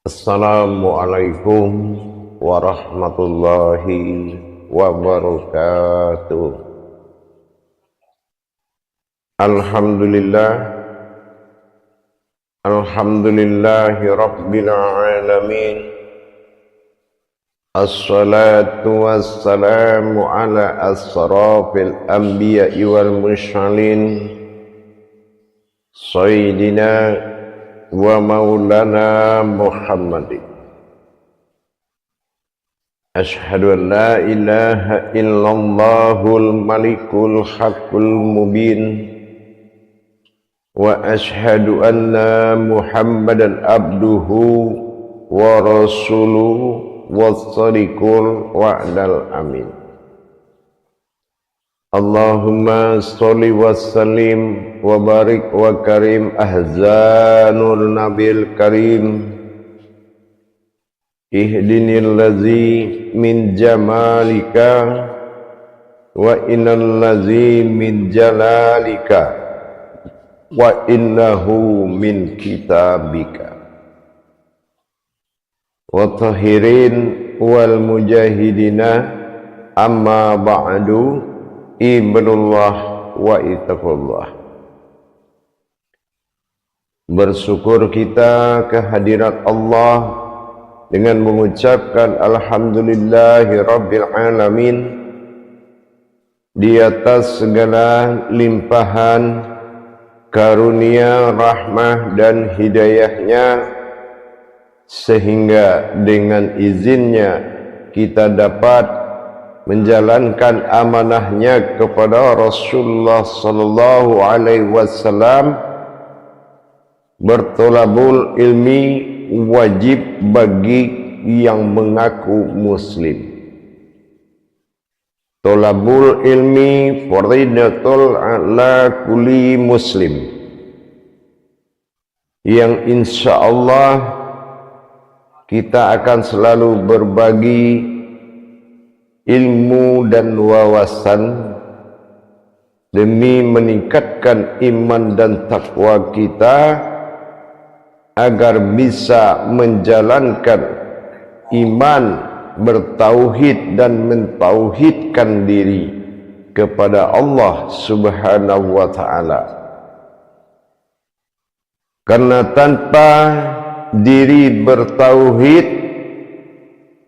Assalamualaikum warahmatullahi wabarakatuh. Alhamdulillah, alhamdulillahi rabbil alamin. Assalatu wassalamu ala asrafil anbiya'i wal mursalin sayyidina wa maulana Muhammadin. Ashhadu an la ilaha illallahul malikul haqqul mubin wa ashhadu anna Muhammadan abduhu wa rasuluhu was-sadiqul wa'dal amin. Allahumma sholli wa sallim wa barik wa karim ahzanul nabil karim ihdinil ladzi min jamalika wa innal ladzi min jalalika wa innahu min kitabika wa tahirin wal mujahidina amma ba'du. Ibadullah wa ittaqullah. Bersyukur kita kehadirat Allah dengan mengucapkan alhamdulillahi rabbil alamin di atas segala limpahan karunia, rahmah dan hidayahnya, sehingga dengan izinnya kita dapat menjalankan amanahnya kepada Rasulullah sallallahu alaihi wasallam. Bertolabul ilmi wajib bagi yang mengaku muslim. Tolabul ilmi fardhatul ala kulli muslim, yang insyaallah kita akan selalu berbagi ilmu dan wawasan demi meningkatkan iman dan takwa kita, agar bisa menjalankan iman, bertauhid dan mentauhidkan diri kepada Allah Subhanahu wa ta'ala. Karena tanpa diri bertauhid,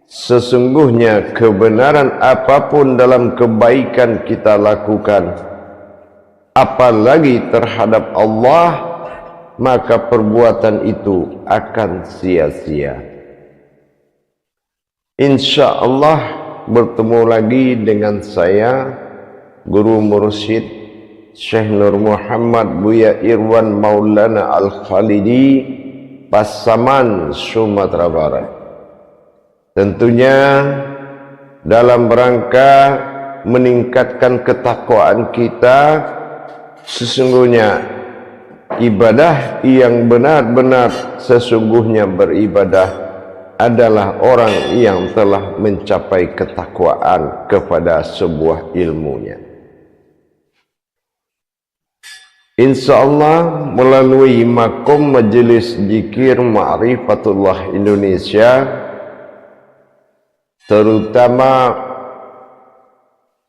sesungguhnya kebenaran apapun dalam kebaikan kita lakukan, apalagi terhadap Allah, maka perbuatan itu akan sia-sia. InsyaAllah bertemu lagi dengan saya, Guru Mursyid Syekh Nur Muhammad Buya Irwan Maulana Al-Khalidi, Pasaman, Sumatera Barat. Tentunya dalam rangka meningkatkan ketakwaan kita. Sesungguhnya ibadah yang benar-benar sesungguhnya beribadah adalah orang yang telah mencapai ketakwaan kepada sebuah ilmunya. InsyaAllah melalui makom Majelis Zikir Ma'rifatullah Indonesia, terutama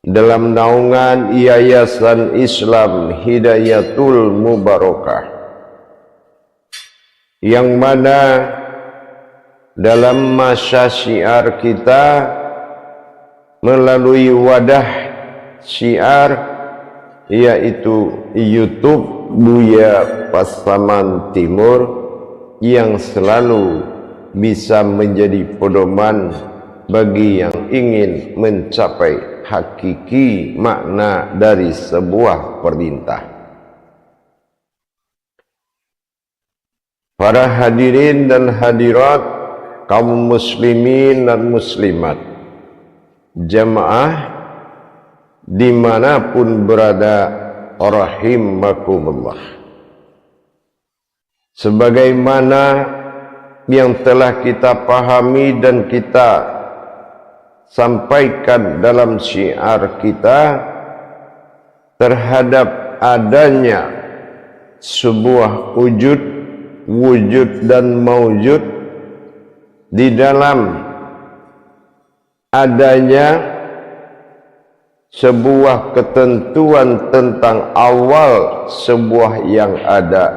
dalam naungan Yayasan Islam Hidayatul Mubarakah, yang mana dalam masa syiar kita melalui wadah syiar, yaitu YouTube Buya Pasaman Timur, yang selalu bisa menjadi pedoman bagi yang ingin mencapai hakiki makna dari sebuah perintah. Para hadirin dan hadirat, kaum muslimin dan muslimat, jamaah dimanapun berada, rahimakumullah. Sebagaimana yang telah kita pahami dan kita sampaikan dalam syiar kita, terhadap adanya sebuah wujud dan maujud di dalam adanya sebuah ketentuan tentang awal sebuah yang ada,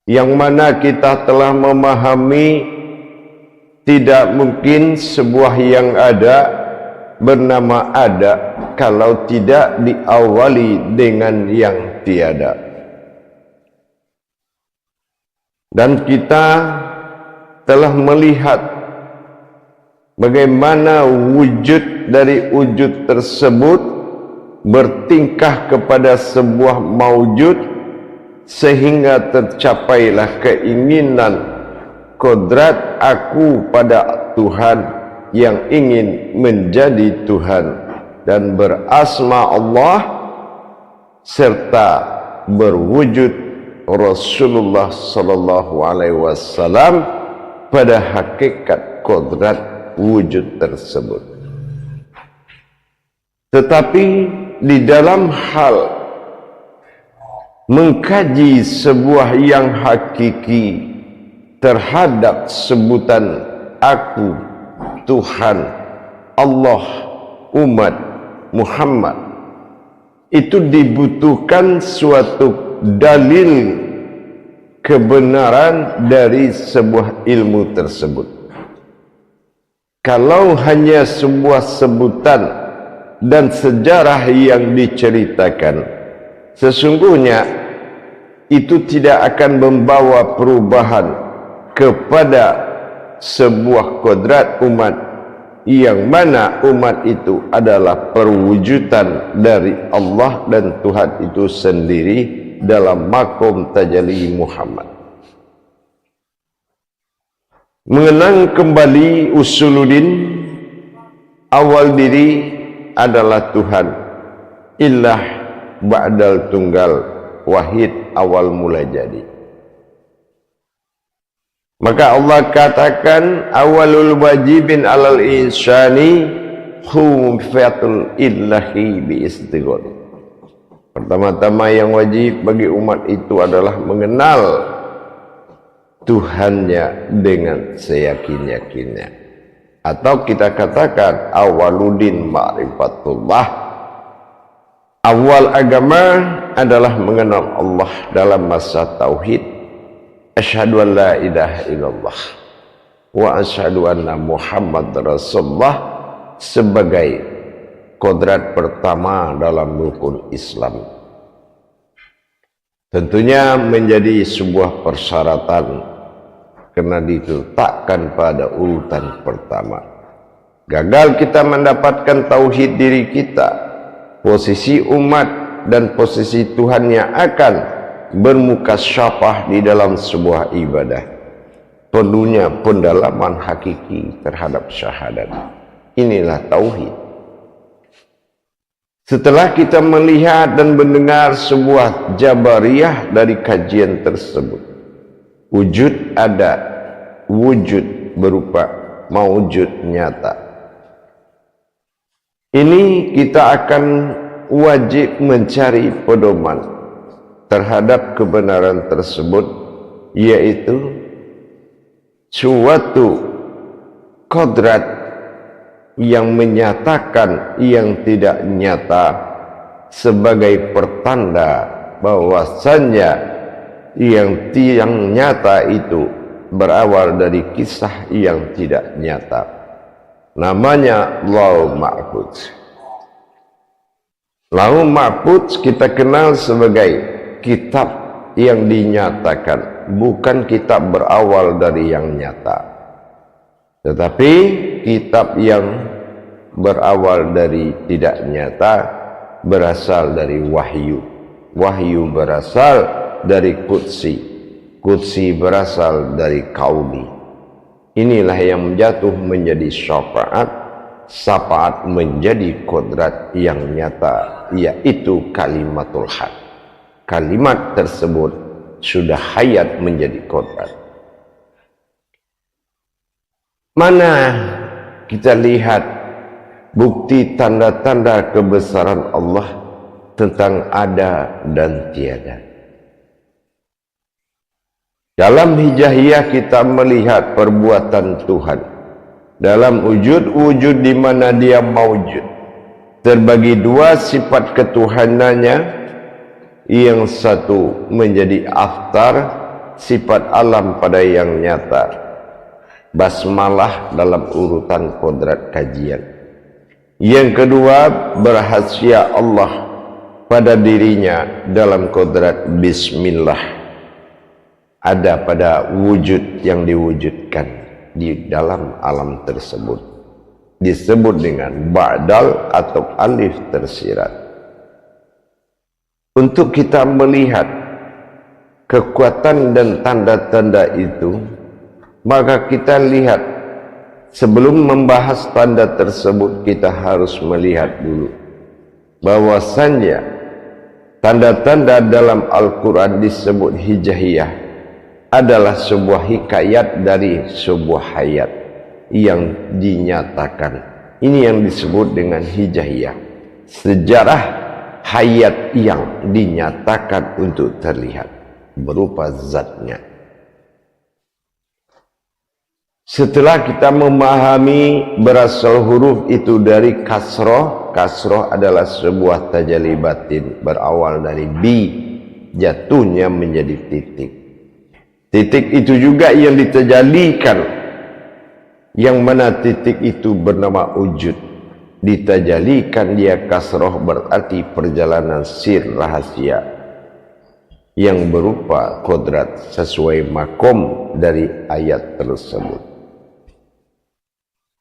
yang mana kita telah memahami tidak mungkin sebuah yang ada bernama ada kalau tidak diawali dengan yang tiada. Dan kita telah melihat bagaimana wujud dari wujud tersebut bertingkah kepada sebuah maujud sehingga tercapailah keinginan kodrat aku pada Tuhan yang ingin menjadi Tuhan dan berasma Allah serta berwujud Rasulullah sallallahu alaihi wasallam pada hakikat kodrat wujud tersebut. Tetapi di dalam hal mengkaji sebuah yang hakiki terhadap sebutan aku, Tuhan, Allah, umat Muhammad, itu dibutuhkan suatu dalil kebenaran dari sebuah ilmu tersebut. Kalau hanya sebuah sebutan dan sejarah yang diceritakan, sesungguhnya itu tidak akan membawa perubahan kepada sebuah kodrat umat, yang mana umat itu adalah perwujudan dari Allah dan Tuhan itu sendiri dalam makom tajalli Muhammad. Mengenang kembali usuluddin, awal diri adalah Tuhan, ilah ba'dal tunggal, wahid awal mula jadi. Maka Allah katakan awalul wajibin alal insani khufatul illahi bi istighfar. Pertama-tama yang wajib bagi umat itu adalah mengenal Tuhannya dengan seyakin-yakinnya, atau kita katakan awaludin ma'rifatullah. Awal agama adalah mengenal Allah dalam masa tauhid, asyhadu an la ilaha illallah wa asyhadu anna Muhammad Rasulullah, sebagai kodrat pertama dalam rukun Islam. Tentunya menjadi sebuah persyaratan karena diletakkan pada urutan pertama. Gagal kita mendapatkan tauhid diri kita, posisi umat dan posisi Tuhan yang akan bermuka syafah di dalam sebuah ibadah, perlunya pendalaman hakiki terhadap syahadat. Inilah tauhid. Setelah kita melihat dan mendengar sebuah jabariyah dari kajian tersebut, wujud ada, wujud berupa maujud nyata. Ini kita akan wajib mencari pedoman terhadap kebenaran tersebut, yaitu suatu kodrat yang menyatakan yang tidak nyata sebagai pertanda bahwasannya yang nyata itu berawal dari kisah yang tidak nyata. Namanya Lauh Mahfuz. Lauh Mahfuz kita kenal sebagai kitab yang dinyatakan, bukan kitab berawal dari yang nyata, tetapi kitab yang berawal dari tidak nyata, berasal dari wahyu. Wahyu berasal dari qudsi, qudsi berasal dari kauni. Inilah yang jatuh menjadi syafaat, syafaat menjadi kodrat yang nyata, yaitu kalimatul haq. Kalimat tersebut sudah hayat menjadi kodrat. Mana kita lihat bukti tanda-tanda kebesaran Allah tentang ada dan tiada? Dalam hijahiyah kita melihat perbuatan Tuhan dalam wujud-wujud di mana dia maujud. Terbagi dua sifat ketuhanannya, yang satu menjadi aftar, sifat alam pada yang nyata, basmalah dalam urutan kodrat kajian. Yang kedua, berhasia Allah pada dirinya dalam kodrat bismillah, ada pada wujud yang diwujudkan di dalam alam tersebut, disebut dengan ba'dal atau alif tersirat. Untuk kita melihat kekuatan dan tanda-tanda itu, maka kita lihat, sebelum membahas tanda tersebut, kita harus melihat dulu bahwasannya tanda-tanda dalam Al-Quran disebut hijahiyah adalah sebuah hikayat dari sebuah hayat yang dinyatakan. Ini yang disebut dengan hijahiyah, sejarah hayat yang dinyatakan untuk terlihat berupa zatnya. Setelah kita memahami berasal huruf itu dari kasroh, kasroh adalah sebuah tajalli batin berawal dari bi, jatuhnya menjadi titik. Titik itu juga yang ditajalikan, yang mana titik itu bernama wujud. Ditajalikan dia kasroh, berarti perjalanan sir rahasia yang berupa kodrat sesuai makom dari ayat tersebut.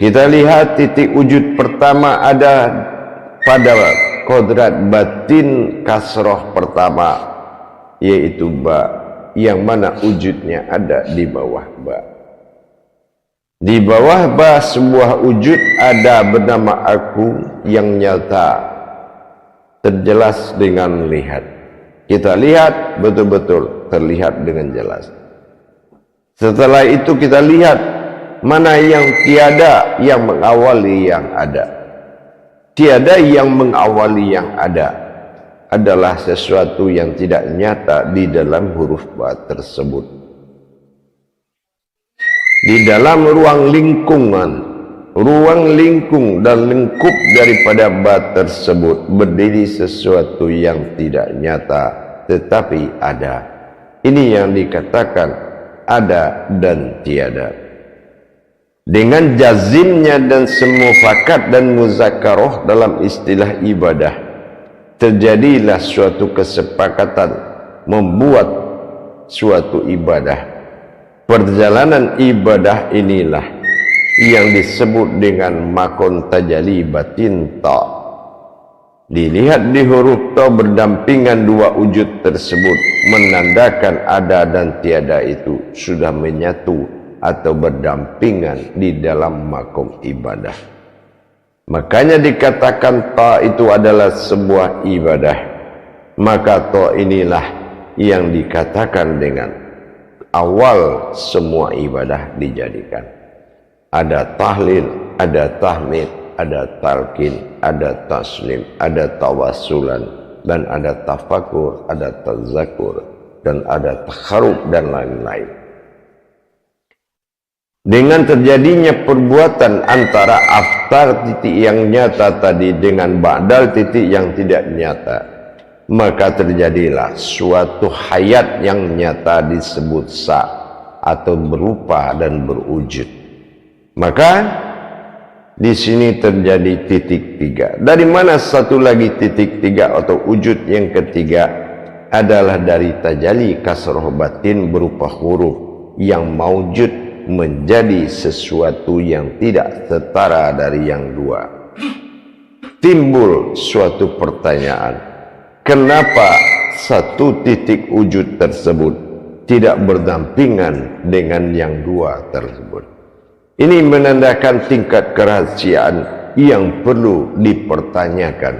Kita lihat titik wujud pertama ada pada kodrat batin kasroh pertama, yaitu ba, yang mana wujudnya ada di bawah ba. Di bawah ba sebuah wujud ada bernama aku yang nyata, terjelas dengan lihat. Kita lihat betul-betul terlihat dengan jelas. Setelah itu kita lihat mana yang tiada yang mengawali yang ada. Tiada yang mengawali yang ada adalah sesuatu yang tidak nyata di dalam huruf ba tersebut. Di dalam ruang lingkungan, ruang lingkung dan lingkup daripada ba tersebut berdiri sesuatu yang tidak nyata tetapi ada. Ini yang dikatakan ada dan tiada. Dengan jazimnya dan semufakat dan muzakaroh dalam istilah ibadah, terjadilah suatu kesepakatan membuat suatu ibadah. Perjalanan ibadah inilah yang disebut dengan makon tajalli batin ta. Dilihat di huruf ta berdampingan dua wujud tersebut, menandakan ada dan tiada itu sudah menyatu atau berdampingan di dalam makom ibadah. Makanya dikatakan ta itu adalah sebuah ibadah. Maka ta inilah yang dikatakan dengan awal semua ibadah dijadikan. Ada tahlil, ada tahmid, ada talqin, ada taslim, ada tawassulan, dan ada tafakur, ada tazakur, dan ada takharub dan lain-lain. Dengan terjadinya perbuatan antara aftar titik yang nyata tadi dengan ba'dal titik yang tidak nyata, maka terjadilah suatu hayat yang nyata disebut sa atau berupa dan berwujud. Maka di sini terjadi titik tiga. Dari mana satu lagi titik tiga atau wujud yang ketiga adalah dari tajalli kasroh batin berupa huruf yang maujud menjadi sesuatu yang tidak setara dari yang dua. Timbul suatu pertanyaan, kenapa satu titik wujud tersebut tidak berdampingan dengan yang dua tersebut? Ini menandakan tingkat kerahasiaan yang perlu dipertanyakan.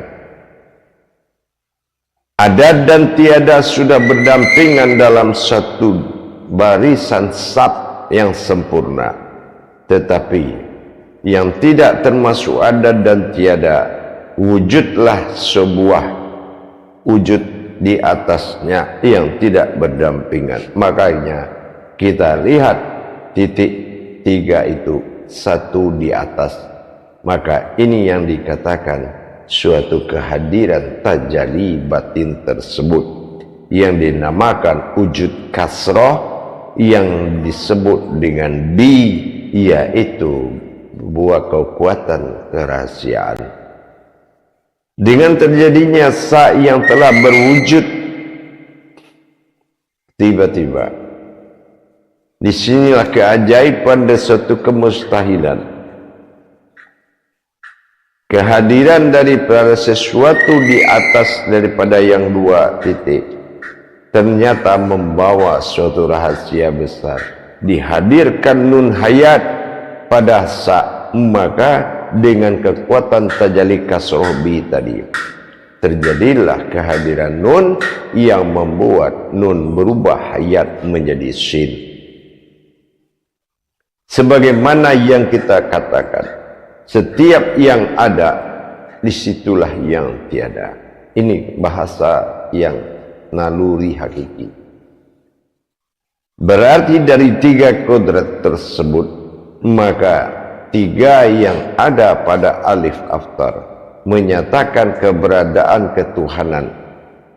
Ada dan tiada sudah berdampingan dalam satu barisan sab yang sempurna, tetapi yang tidak termasuk ada dan tiada, wujudlah sebuah wujud di atasnya yang tidak berdampingan. Makanya kita lihat titik 3 itu satu di atas, maka ini yang dikatakan suatu kehadiran tajalli batin tersebut yang dinamakan wujud kasroh, yang disebut dengan bi, yaitu buah kekuatan kerahasiaan. Dengan terjadinya sa yang telah berwujud, tiba-tiba disinilah keajaiban dan suatu kemustahilan, kehadiran daripada sesuatu di atas daripada yang dua titik ternyata membawa suatu rahasia besar. Dihadirkan nun hayat pada sa, maka dengan kekuatan tajalli kasroh bi tadi terjadilah kehadiran nun yang membuat nun berubah hayat menjadi sin. Sebagaimana yang kita katakan, setiap yang ada disitulah yang tiada. Ini bahasa yang naluri hakiki. Berarti dari 3 kodrat tersebut, maka 3 yang ada pada alif aftar menyatakan keberadaan ketuhanan,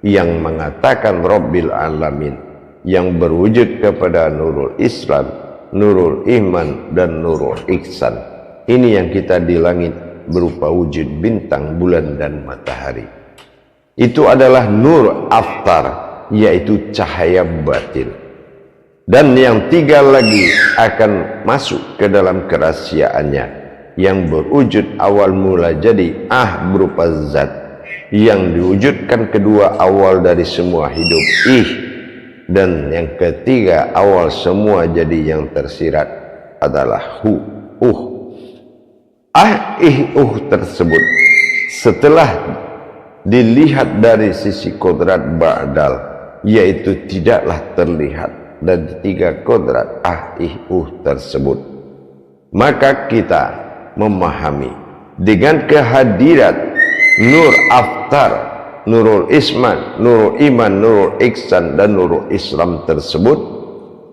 yang mengatakan Rabbil Alamin, yang berwujud kepada nurul Islam, nurul iman, dan nurul ihsan. Ini yang kita di langit berupa wujud bintang, bulan, dan matahari. Itu adalah nur aftar, yaitu cahaya batin. Dan yang 3 lagi akan masuk ke dalam kerahasiaannya, yang berwujud awal mula jadi berupa zat, yang diwujudkan kedua awal dari semua hidup dan yang ketiga awal semua jadi yang tersirat adalah tersebut setelah dilihat dari sisi kodrat ba'dal, yaitu tidaklah terlihat dan 3 kodrat tersebut, maka kita memahami dengan kehadiran nur aftar, nurul isman, nurul iman, nurul ihsan, dan nurul Islam tersebut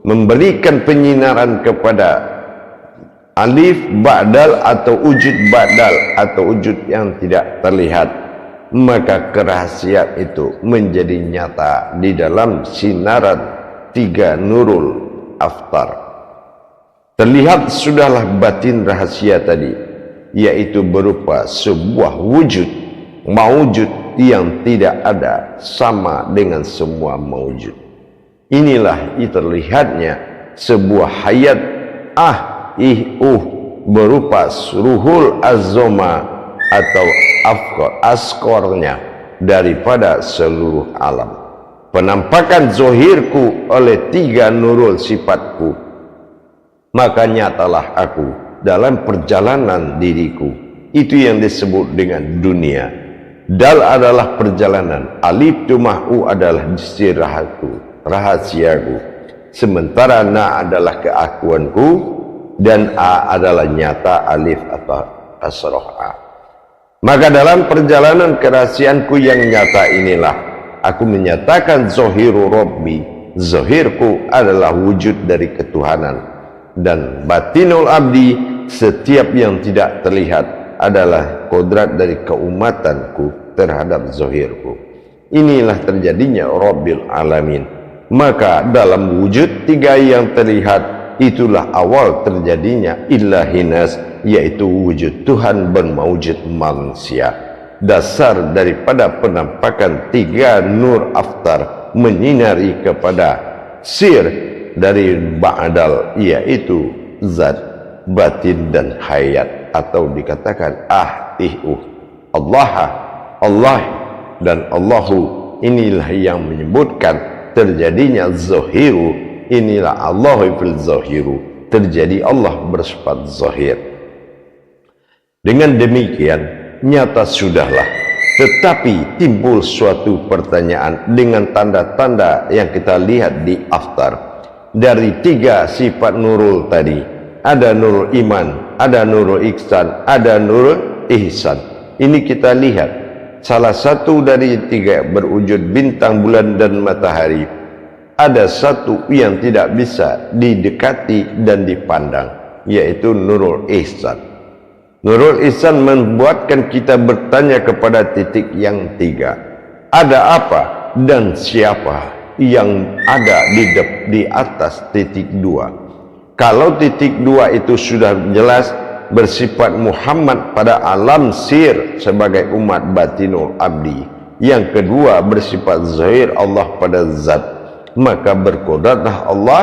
memberikan penyinaran kepada alif ba'dal atau wujud ba'dal atau wujud yang tidak terlihat, maka kerahasiaan itu menjadi nyata di dalam sinaran 3 nurul aftar. Terlihat sudahlah batin rahasia tadi, yaitu berupa sebuah wujud maujud yang tidak ada, sama dengan semua maujud. Inilah terlihatnya sebuah hayat berupa ruhul azoma atau askornya daripada seluruh alam. Penampakan zohirku oleh 3 nurul sifatku, maka nyatalah aku dalam perjalanan diriku. Itu yang disebut dengan dunia. Dal adalah perjalanan, alif tumahu adalah istirahatku, rahasiaku, sementara na adalah keakuanku, dan a adalah nyata alif atau asroh a. Maka dalam perjalanan kerahasianku yang nyata inilah aku menyatakan zohiru Rabbi, zohirku adalah wujud dari ketuhanan, dan batinul abdi, setiap yang tidak terlihat adalah kodrat dari keumatanku terhadap zohirku. Inilah terjadinya Rabbil Alamin. Maka dalam wujud 3 yang terlihat, itulah awal terjadinya ilahinas, yaitu wujud Tuhan bermawujud manusia. Dasar daripada penampakan 3 nur aftar menyinari kepada sir dari ba'dal, yaitu zat, batin, dan hayat, atau dikatakan Allah dan Allahu. Inilah yang menyebutkan terjadinya zohiru. Inilah Allahu fil zohiru, terjadi Allah bersifat zohir. Dengan demikian nyata sudahlah, tetapi timbul suatu pertanyaan dengan tanda-tanda yang kita lihat di aftar. Dari 3 sifat nurul tadi, ada nurul iman, ada nurul ihsan, ada nurul ihsan. Ini kita lihat salah satu dari 3 berwujud bintang, bulan, dan matahari ada satu yang tidak bisa didekati dan dipandang, yaitu nurul ihsan. Nurul ihsan membuatkan kita bertanya kepada titik yang tiga. Ada apa dan siapa yang ada di atas titik dua? Kalau titik dua itu sudah jelas bersifat Muhammad pada alam sir sebagai umat batinul abdi, yang kedua bersifat zahir Allah pada zat, maka berkodratlah Allah.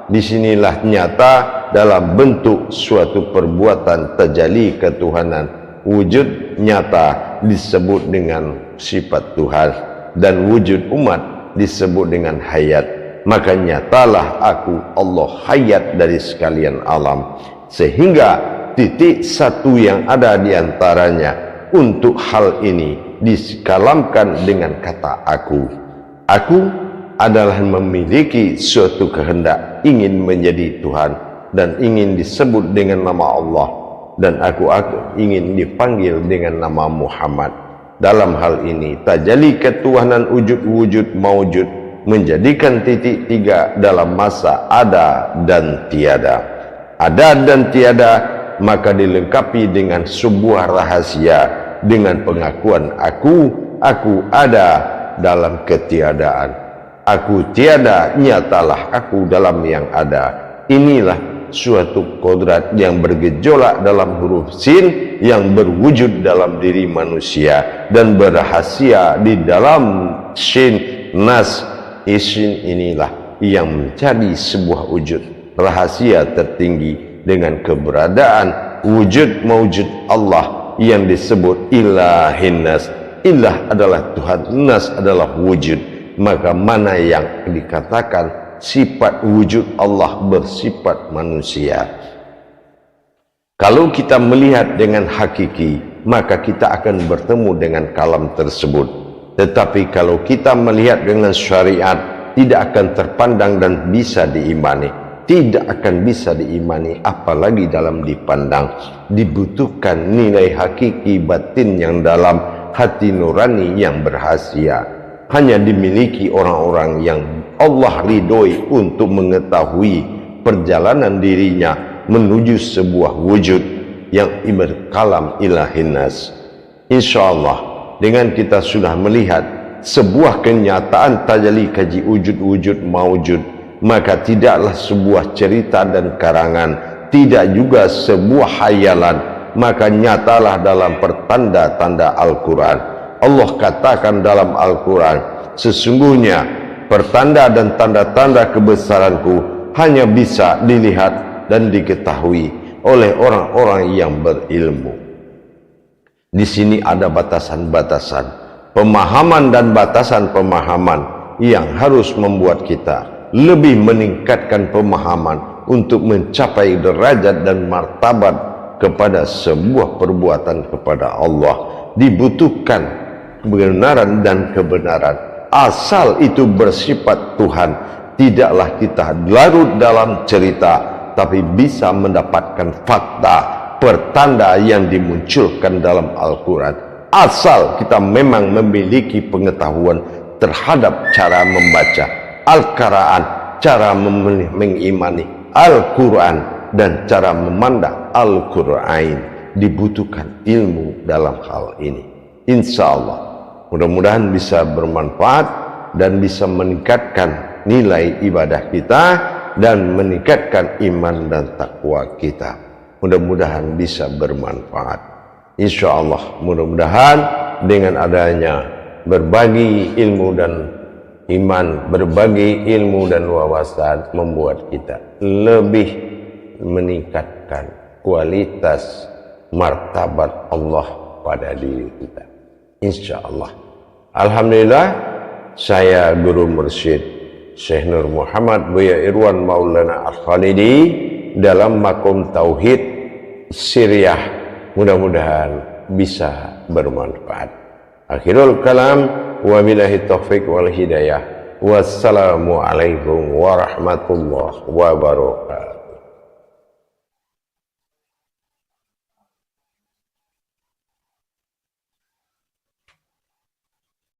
Disinilah nyata dalam bentuk suatu perbuatan tajalli ketuhanan, wujud nyata disebut dengan sifat Tuhan, dan wujud umat disebut dengan hayat. Maka nyatalah aku Allah hayat dari sekalian alam, sehingga titik satu yang ada di antaranya untuk hal ini dikalamkan dengan kata aku. Aku adalah memiliki suatu kehendak ingin menjadi Tuhan dan ingin disebut dengan nama Allah, dan aku ingin dipanggil dengan nama Muhammad. Dalam hal ini tajalli ketuhanan wujud-wujud maujud menjadikan titik tiga dalam masa ada dan tiada. Ada dan tiada maka dilengkapi dengan sebuah rahasia dengan pengakuan aku ada dalam ketiadaan. Aku tiada, nyatalah aku dalam yang ada. Inilah suatu kodrat yang bergejolak dalam huruf sin, yang berwujud dalam diri manusia dan berrahasia di dalam shin nas. Isin inilah yang menjadi sebuah wujud rahasia tertinggi dengan keberadaan wujud mawujud Allah yang disebut ilahin nas. Ilah adalah Tuhan, nas adalah wujud. Maka mana yang dikatakan sifat wujud Allah bersifat manusia? Kalau kita melihat dengan hakiki, maka kita akan bertemu dengan kalam tersebut. Tetapi kalau kita melihat dengan syariat, tidak akan terpandang dan bisa diimani. Tidak akan bisa diimani, apalagi dalam dipandang. Dibutuhkan nilai hakiki batin yang dalam, hati nurani yang berhasia. Hanya dimiliki orang-orang yang Allah ridhoi untuk mengetahui perjalanan dirinya menuju sebuah wujud yang berkalam ilahin nas. InsyaAllah dengan kita sudah melihat sebuah kenyataan tajalli kaji wujud-wujud maujud, maka tidaklah sebuah cerita dan karangan, tidak juga sebuah hayalan, maka nyatalah dalam pertanda-tanda Al-Quran. Allah katakan dalam Al-Quran, sesungguhnya pertanda dan tanda-tanda kebesaranku hanya bisa dilihat dan diketahui oleh orang-orang yang berilmu. Di sini ada batasan-batasan pemahaman dan batasan pemahaman yang harus membuat kita lebih meningkatkan pemahaman untuk mencapai derajat dan martabat kepada sebuah perbuatan kepada Allah. Dibutuhkan kebenaran dan kebenaran, asal itu bersifat Tuhan. Tidaklah kita larut dalam cerita, tapi bisa mendapatkan fakta, pertanda yang dimunculkan dalam Al-Quran. Asal kita memang memiliki pengetahuan terhadap cara membaca Al-Quran, cara mengimani Al-Quran, dan cara memandang Al-Quran. Dibutuhkan ilmu dalam hal ini. Insya Allah mudah-mudahan bisa bermanfaat dan bisa meningkatkan nilai ibadah kita dan meningkatkan iman dan takwa kita. Mudah-mudahan bisa bermanfaat. Insya Allah mudah-mudahan dengan adanya berbagi ilmu dan iman, berbagi ilmu dan wawasan membuat kita lebih meningkatkan kualitas martabat Allah pada diri kita. Insya Allah. Alhamdulillah, saya Guru Mursyid Syekh Nur Muhammad Buya Irwan Maulana Al-Khalidi dalam makom Tauhid Siriyah, mudah-mudahan bisa bermanfaat. Akhirul kalam, wabillahi taufiq wal hidayah. Wassalamualaikum warahmatullahi wabarakatuh.